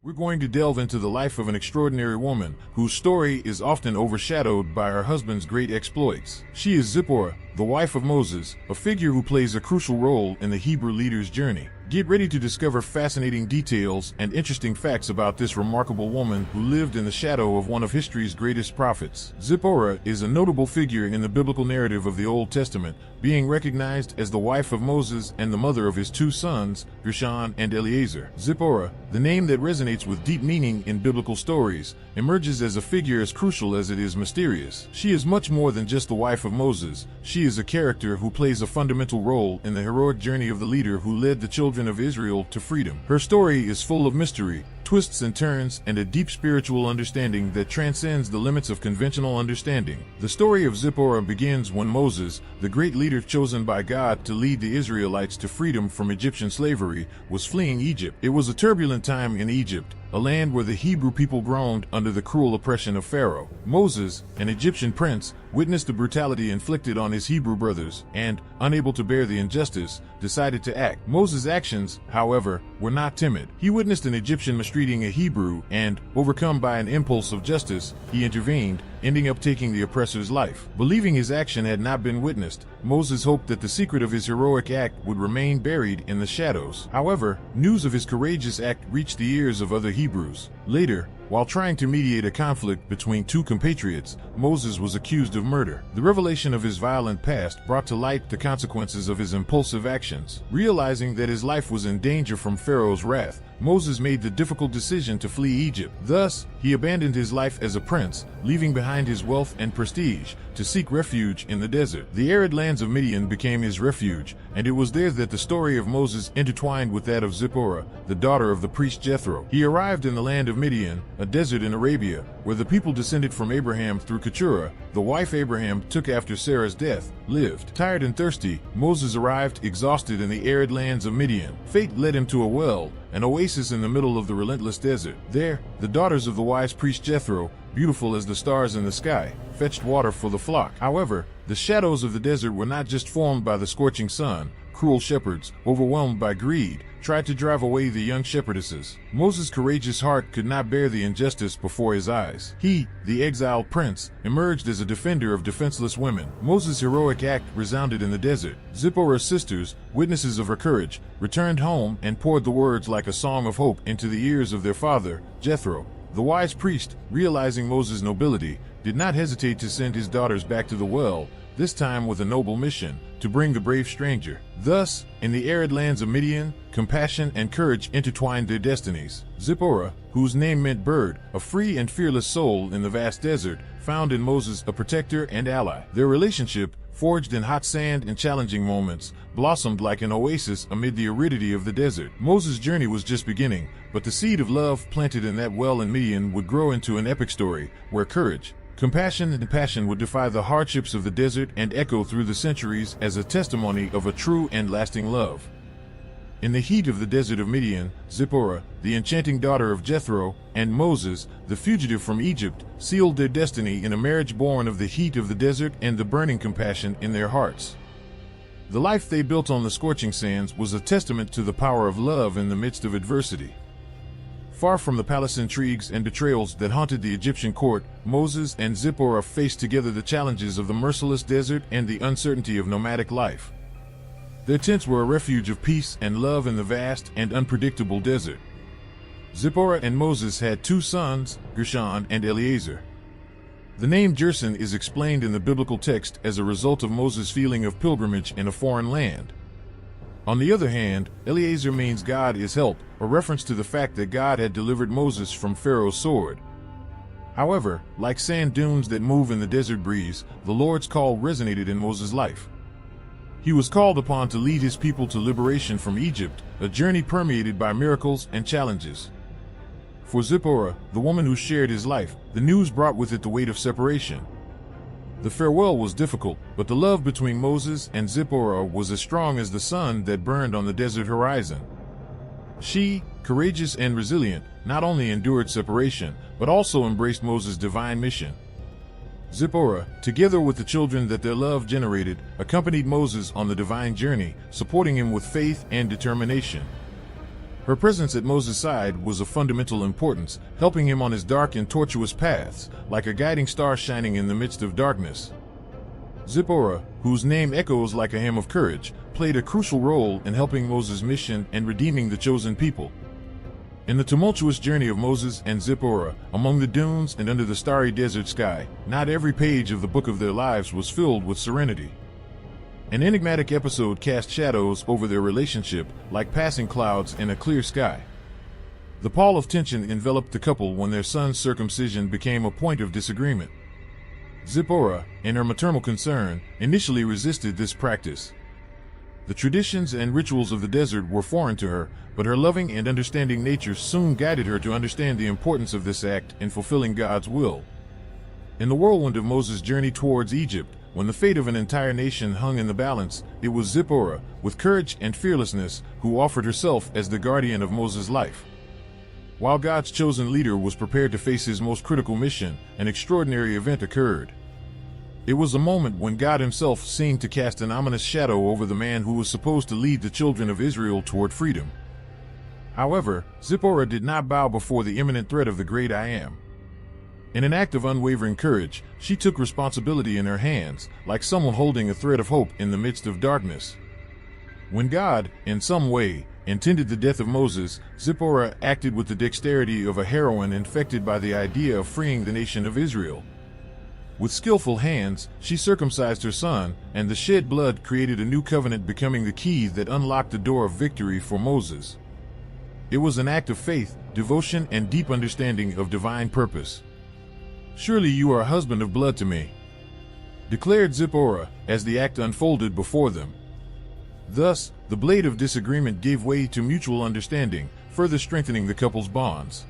We're going to delve into the life of an extraordinary woman whose story is often overshadowed by her husband's great exploits. She is Zipporah, the wife of Moses, a figure who plays a crucial role in the Hebrew leader's journey. Get ready to discover fascinating details and interesting facts about this remarkable woman who lived in the shadow of one of history's greatest prophets. Zipporah is a notable figure in the biblical narrative of the Old Testament, being recognized as the wife of Moses and the mother of his two sons, Gérson and Eliezer. Zipporah, the name that resonates with deep meaning in biblical stories, emerges as a figure as crucial as it is mysterious. She is much more than just the wife of Moses. She is a character who plays a fundamental role in the heroic journey of the leader who led the children of Israel to freedom. Her story is full of mystery, twists and turns, and a deep spiritual understanding that transcends the limits of conventional understanding. The story of Zipporah begins when Moses, the great leader chosen by God to lead the Israelites to freedom from Egyptian slavery, was fleeing Egypt. It was a turbulent time in Egypt, a land where the Hebrew people groaned under the cruel oppression of Pharaoh. Moses, an Egyptian prince, witnessed the brutality inflicted on his Hebrew brothers and, unable to bear the injustice, decided to act. Moses' actions, however, were not timid. He witnessed an Egyptian mistreating a Hebrew and, overcome by an impulse of justice, he intervened, ending up taking the oppressor's life. Believing his action had not been witnessed, Moses hoped that the secret of his heroic act would remain buried in the shadows. However, news of his courageous act reached the ears of other Hebrews. Later, while trying to mediate a conflict between two compatriots, Moses was accused of murder. The revelation of his violent past brought to light the consequences of his impulsive actions. Realizing that his life was in danger from Pharaoh's wrath, Moses made the difficult decision to flee Egypt. Thus, he abandoned his life as a prince, leaving behind his wealth and prestige, to seek refuge in the desert. The arid lands of Midian became his refuge, and it was there that the story of Moses intertwined with that of Zipporah, the daughter of the priest Jethro. He arrived in the land of Midian, a desert in Arabia, where the people descended from Abraham through Keturah. The wife Abraham took after Sarah's death, lived. Tired and thirsty, Moses arrived exhausted in the arid lands of Midian. Fate led him to a well, an oasis in the middle of the relentless desert. There, the daughters of the wise priest Jethro, beautiful as the stars in the sky, fetched water for the flock. However, the shadows of the desert were not just formed by the scorching sun. Cruel shepherds, overwhelmed by greed, tried to drive away the young shepherdesses. Moses' courageous heart could not bear the injustice before his eyes. He, the exiled prince, emerged as a defender of defenseless women. Moses' heroic act resounded in the desert. Zipporah's sisters, witnesses of her courage, returned home and poured the words like a song of hope into the ears of their father, Jethro. The wise priest, realizing Moses' nobility, did not hesitate to send his daughters back to the well, this time with a noble mission, to bring the brave stranger. Thus, in the arid lands of Midian, compassion and courage intertwined their destinies. Zipporah, whose name meant bird, a free and fearless soul in the vast desert, found in Moses a protector and ally. Their relationship, forged in hot sand and challenging moments, blossomed like an oasis amid the aridity of the desert. Moses' journey was just beginning, but the seed of love planted in that well in Midian would grow into an epic story, where courage, compassion and passion would defy the hardships of the desert and echo through the centuries as a testimony of a true and lasting love. In the heat of the desert of Midian, Zipporah, the enchanting daughter of Jethro, and Moses, the fugitive from Egypt, sealed their destiny in a marriage born of the heat of the desert and the burning compassion in their hearts. The life they built on the scorching sands was a testament to the power of love in the midst of adversity. Far from the palace intrigues and betrayals that haunted the Egyptian court, Moses and Zipporah faced together the challenges of the merciless desert and the uncertainty of nomadic life. Their tents were a refuge of peace and love in the vast and unpredictable desert. Zipporah and Moses had two sons, Gérson and Eliezer. The name Gérson is explained in the biblical text as a result of Moses' feeling of pilgrimage in a foreign land. On the other hand, Eliezer means God is help, a reference to the fact that God had delivered Moses from Pharaoh's sword. However, like sand dunes that move in the desert breeze, the Lord's call resonated in Moses' life. He was called upon to lead his people to liberation from Egypt, a journey permeated by miracles and challenges. For Zipporah, the woman who shared his life, the news brought with it the weight of separation. The farewell was difficult, but the love between Moses and Zipporah was as strong as the sun that burned on the desert horizon. She, courageous and resilient, not only endured separation, but also embraced Moses' divine mission. Zipporah, together with the children that their love generated, accompanied Moses on the divine journey, supporting him with faith and determination. Her presence at Moses' side was of fundamental importance, helping him on his dark and tortuous paths, like a guiding star shining in the midst of darkness. Zipporah, whose name echoes like a hymn of courage, played a crucial role in helping Moses' mission and redeeming the chosen people. In the tumultuous journey of Moses and Zipporah, among the dunes and under the starry desert sky, not every page of the book of their lives was filled with serenity. An enigmatic episode cast shadows over their relationship, like passing clouds in a clear sky. The pall of tension enveloped the couple when their son's circumcision became a point of disagreement. Zipporah, in her maternal concern, initially resisted this practice. The traditions and rituals of the desert were foreign to her, but her loving and understanding nature soon guided her to understand the importance of this act in fulfilling God's will. In the whirlwind of Moses' journey towards Egypt, when the fate of an entire nation hung in the balance, it was Zipporah, with courage and fearlessness, who offered herself as the guardian of Moses' life. While God's chosen leader was prepared to face his most critical mission, an extraordinary event occurred. It was a moment when God himself seemed to cast an ominous shadow over the man who was supposed to lead the children of Israel toward freedom. However, Zipporah did not bow before the imminent threat of the great I Am. In an act of unwavering courage, she took responsibility in her hands, like someone holding a thread of hope in the midst of darkness. When God, in some way, intended the death of Moses, Zipporah acted with the dexterity of a heroine infected by the idea of freeing the nation of Israel. With skillful hands, she circumcised her son, and the shed blood created a new covenant, becoming the key that unlocked the door of victory for Moses. It was an act of faith, devotion, and deep understanding of divine purpose. "Surely you are a husband of blood to me," declared Zipporah, as the act unfolded before them. Thus, the blade of disagreement gave way to mutual understanding, further strengthening the couple's bonds.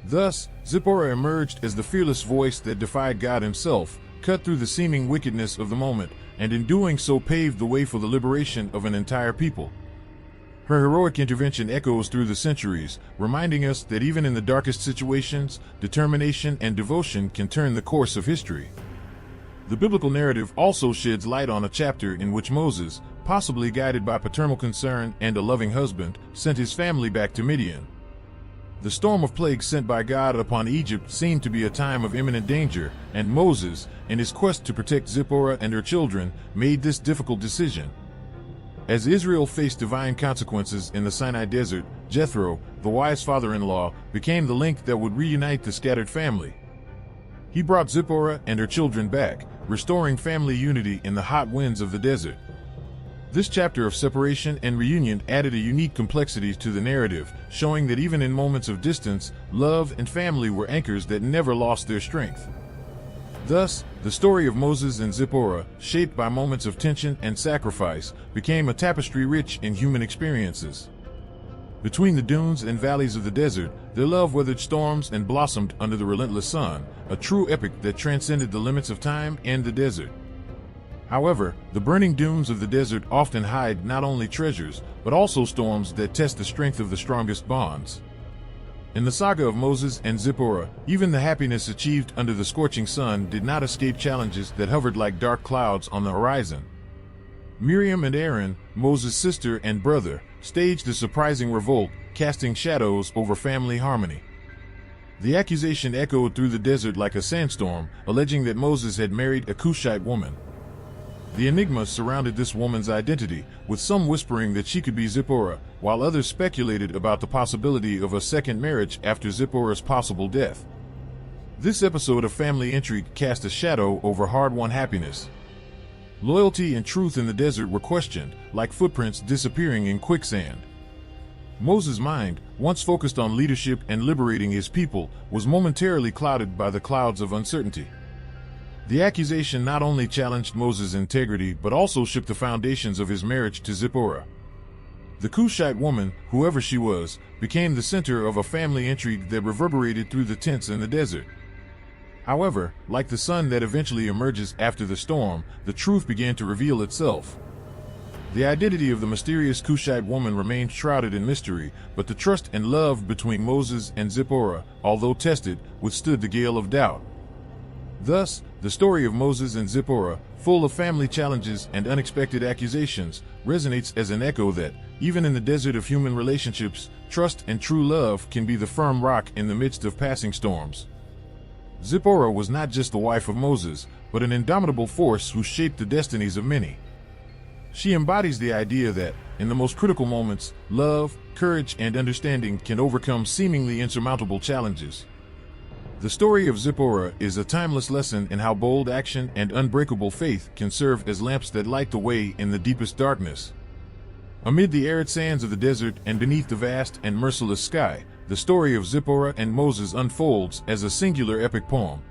Thus, Zipporah emerged as the fearless voice that defied God himself, cut through the seeming wickedness of the moment, and in doing so paved the way for the liberation of an entire people. Her heroic intervention echoes through the centuries, reminding us that even in the darkest situations, determination and devotion can turn the course of history. The biblical narrative also sheds light on a chapter in which Moses, possibly guided by paternal concern and a loving husband, sent his family back to Midian. The storm of plagues sent by God upon Egypt seemed to be a time of imminent danger, and Moses, in his quest to protect Zipporah and her children, made this difficult decision. As Israel faced divine consequences in the Sinai desert, Jethro, the wise father-in-law, became the link that would reunite the scattered family. He brought Zipporah and her children back, restoring family unity in the hot winds of the desert. This chapter of separation and reunion added a unique complexity to the narrative, showing that even in moments of distance, love and family were anchors that never lost their strength. Thus, the story of Moses and Zipporah, shaped by moments of tension and sacrifice, became a tapestry rich in human experiences. Between the dunes and valleys of the desert, their love weathered storms and blossomed under the relentless sun, a true epic that transcended the limits of time and the desert. However, the burning dunes of the desert often hide not only treasures, but also storms that test the strength of the strongest bonds. In the saga of Moses and Zipporah, even the happiness achieved under the scorching sun did not escape challenges that hovered like dark clouds on the horizon. Miriam and Aaron, Moses' sister and brother, staged a surprising revolt, casting shadows over family harmony. The accusation echoed through the desert like a sandstorm, alleging that Moses had married a Cushite woman. The enigma surrounded this woman's identity, with some whispering that she could be Zipporah, while others speculated about the possibility of a second marriage after Zipporah's possible death. This episode of family intrigue cast a shadow over hard-won happiness. Loyalty and truth in the desert were questioned, like footprints disappearing in quicksand. Moses' mind, once focused on leadership and liberating his people, was momentarily clouded by the clouds of uncertainty. The accusation not only challenged Moses' integrity but also shook the foundations of his marriage to Zipporah. The Cushite woman, whoever she was, became the center of a family intrigue that reverberated through the tents in the desert. However, like the sun that eventually emerges after the storm, the truth began to reveal itself. The identity of the mysterious Cushite woman remained shrouded in mystery, but the trust and love between Moses and Zipporah, although tested, withstood the gale of doubt. Thus, the story of Moses and Zipporah, full of family challenges and unexpected accusations, resonates as an echo that, Even in the desert of human relationships, trust and true love can be the firm rock in the midst of passing storms. Zipporah was not just the wife of Moses, but an indomitable force who shaped the destinies of many. She embodies the idea that, in the most critical moments, love, courage, and understanding can overcome seemingly insurmountable challenges. The story of Zipporah is a timeless lesson in how bold action and unbreakable faith can serve as lamps that light the way in the deepest darkness. Amid the arid sands of the desert and beneath the vast and merciless sky, the story of Zipporah and Moses unfolds as a singular epic poem.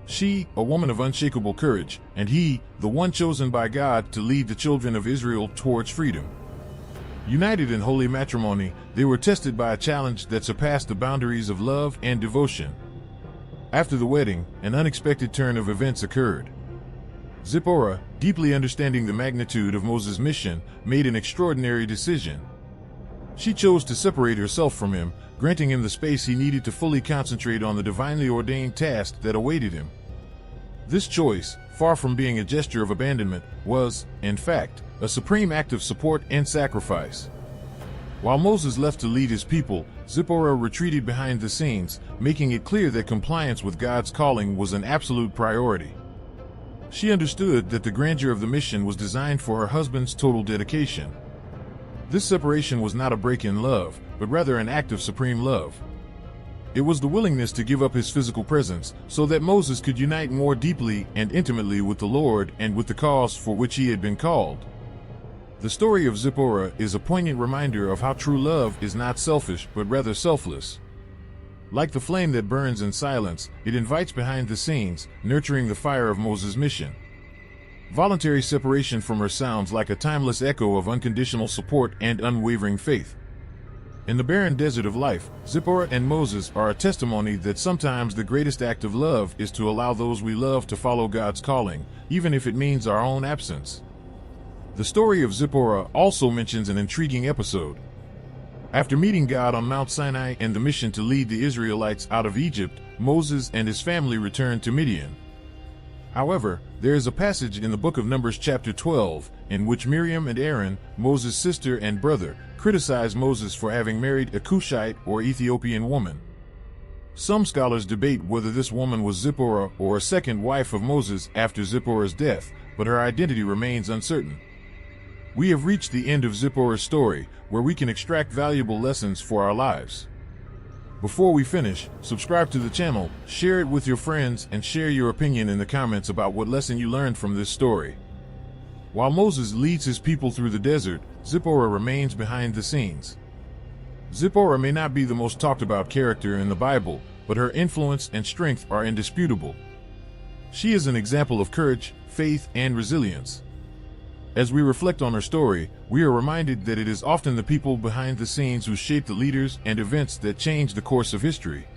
She, a woman of unshakable courage, and he, the one chosen by God to lead the children of Israel towards freedom. United in holy matrimony, they were tested by a challenge that surpassed the boundaries of love and devotion. After the wedding, an unexpected turn of events occurred. Zipporah, deeply understanding the magnitude of Moses' mission, made an extraordinary decision. She chose to separate herself from him, granting him the space he needed to fully concentrate on the divinely ordained task that awaited him. This choice, far from being a gesture of abandonment, was, in fact, a supreme act of support and sacrifice. While Moses left to lead his people, Zipporah retreated behind the scenes, making it clear that compliance with God's calling was an absolute priority. She understood that the grandeur of the mission was designed for her husband's total dedication. This separation was not a break in love, but rather an act of supreme love. It was the willingness to give up his physical presence so that Moses could unite more deeply and intimately with the Lord and with the cause for which he had been called. The story of Zipporah is a poignant reminder of how true love is not selfish but rather selfless. Like the flame that burns in silence, it invites behind the scenes, nurturing the fire of Moses' mission. Voluntary separation from her sounds like a timeless echo of unconditional support and unwavering faith. In the barren desert of life, Zipporah and Moses are a testimony that sometimes the greatest act of love is to allow those we love to follow God's calling, even if it means our own absence. The story of Zipporah also mentions an intriguing episode. After meeting God on Mount Sinai and the mission to lead the Israelites out of Egypt, Moses and his family returned to Midian. However, there is a passage in the book of Numbers chapter 12, in which Miriam and Aaron, Moses' sister and brother, criticize Moses for having married a Cushite or Ethiopian woman. Some scholars debate whether this woman was Zipporah or a second wife of Moses after Zipporah's death, but her identity remains uncertain. We have reached the end of Zipporah's story, where we can extract valuable lessons for our lives. Before we finish, subscribe to the channel, share it with your friends, and share your opinion in the comments about what lesson you learned from this story. While Moses leads his people through the desert, Zipporah remains behind the scenes. Zipporah may not be the most talked about character in the Bible, but her influence and strength are indisputable. She is an example of courage, faith, and resilience. As we reflect on her story, we are reminded that it is often the people behind the scenes who shape the leaders and events that change the course of history.